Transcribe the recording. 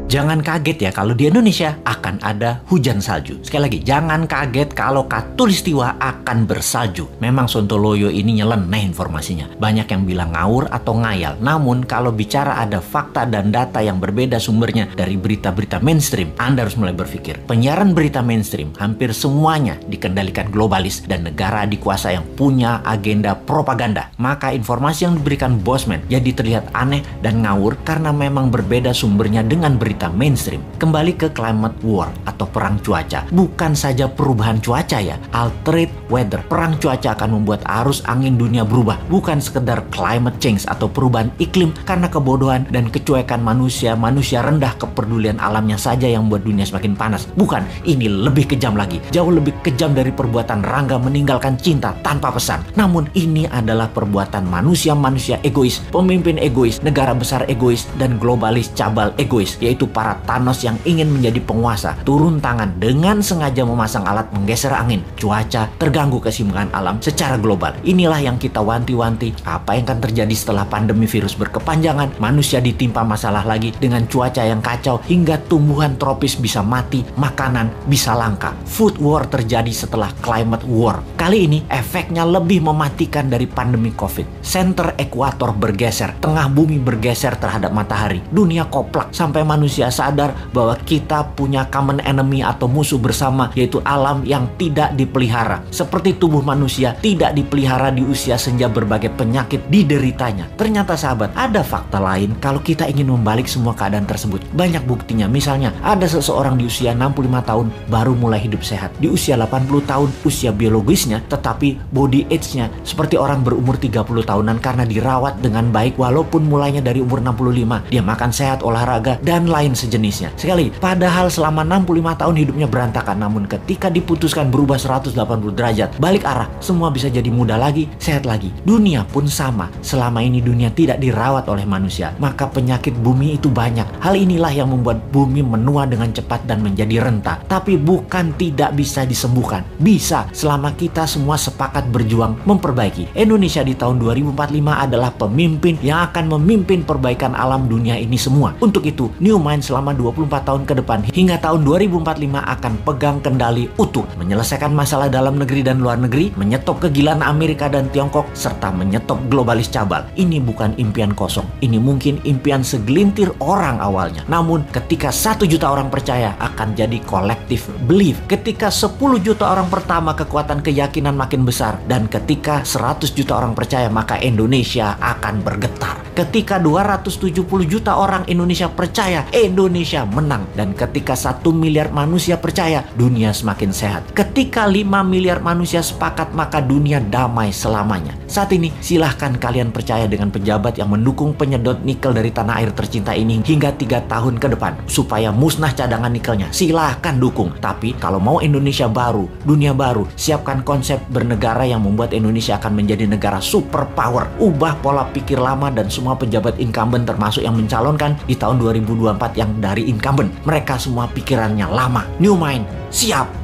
Jangan kaget ya kalau di Indonesia akan ada hujan salju. Sekali lagi, jangan kaget kalau Katulistiwa akan bersalju. Memang Sontoloyo ini nyeleneh informasinya. Banyak yang bilang ngawur atau ngayal. Namun kalau bicara ada fakta dan data yang berbeda sumbernya dari berita-berita mainstream, Anda harus mulai berpikir. Penyiaran berita mainstream hampir semuanya dikendalikan globalis dan negara dikuasa yang punya agenda propaganda. Maka informasi yang diberikan Bosman jadi terlihat aneh dan ngawur karena memang berbeda sumbernya dengan berita mainstream. Kembali ke climate war atau perang cuaca. Bukan saja perubahan cuaca ya, altered weather. Perang cuaca akan membuat arus angin dunia berubah. Bukan sekedar climate change atau perubahan iklim karena kebodohan dan kecuekan manusia rendah kepedulian alamnya saja yang membuat dunia semakin panas. Bukan, ini lebih kejam lagi. Jauh lebih kejam dari perbuatan Rangga meninggalkan cinta tanpa pesan. Namun ini adalah perbuatan manusia-manusia egois, pemimpin egois, negara besar egois, dan globalis cabal egois, yaitu para Thanos yang ingin menjadi penguasa, turun tangan dengan sengaja memasang alat menggeser angin, cuaca, terganggu keseimbangan alam secara global. Inilah yang kita wanti-wanti apa yang akan terjadi setelah pandemi virus berkepanjangan, manusia ditimpa masalah lagi dengan cuaca yang kacau hingga tumbuhan tropis bisa mati, makanan bisa langka. Food war terjadi setelah climate war. Kali ini efeknya lebih mematikan dari pandemi COVID. Center ekuator bergeser, tengah bumi bergeser terhadap matahari. Dunia koplak sampai manusia sadar bahwa kita punya common enemy atau musuh bersama, yaitu alam yang tidak dipelihara. Seperti tubuh manusia tidak dipelihara di usia senja, berbagai penyakit dideritanya. Ternyata sahabat, ada fakta lain kalau kita ingin membalik semua keadaan tersebut. Banyak buktinya. Misalnya, ada seseorang di usia 65 tahun baru mulai hidup sehat. Di usia 80 tahun usia biologisnya, tetapi body age-nya seperti orang berumur 30 tahunan karena dirawat dengan baik walaupun mulainya dari umur 65. Dia makan sehat, olahraga, dan lain sejenisnya. Sekali, padahal selama 65 tahun hidupnya berantakan, namun ketika diputuskan berubah 180 derajat, balik arah, semua bisa jadi muda lagi, sehat lagi. Dunia pun sama. Selama ini dunia tidak dirawat oleh manusia, maka penyakit bumi itu banyak. Hal inilah yang membuat bumi menua dengan cepat dan menjadi renta. Tapi bukan tidak bisa disembuhkan. Bisa, selama kita semua sepakat berjuang memperbaiki. Indonesia di tahun 2045 adalah pemimpin yang akan memimpin perbaikan alam dunia ini semua. Untuk itu, New Mind selama 24 tahun ke depan hingga tahun 2045 akan pegang kendali utuh, menyelesaikan masalah dalam negeri dan luar negeri, menyetop kegilaan Amerika dan Tiongkok, serta menyetop globalis cabal. Ini bukan impian kosong. Ini mungkin impian segelintir orang awalnya. Namun, ketika 1 juta orang percaya, akan jadi collective belief. Ketika 10 juta orang pertama, kekuatan keyakinan makin besar. Dan ketika 100 juta orang percaya, maka Indonesia akan bergetar. Ketika 270 juta orang Indonesia percaya, Indonesia menang. Dan ketika 1 miliar manusia percaya, dunia semakin sehat. Ketika 5 miliar manusia sepakat, maka dunia damai selamanya. Saat ini, silahkan kalian percaya dengan pejabat yang mendukung penyedot nikel dari tanah air tercinta ini hingga 3 tahun ke depan, supaya musnah cadangan nikelnya. Silahkan dukung. Tapi kalau mau Indonesia baru, dunia baru, siapkan konsep bernegara yang membuat Indonesia akan menjadi negara superpower. Ubah pola pikir lama dan semua pejabat incumbent, termasuk yang mencalonkan di tahun 2024 yang dari incumbent. Mereka semua pikirannya lama. New Mind, siap!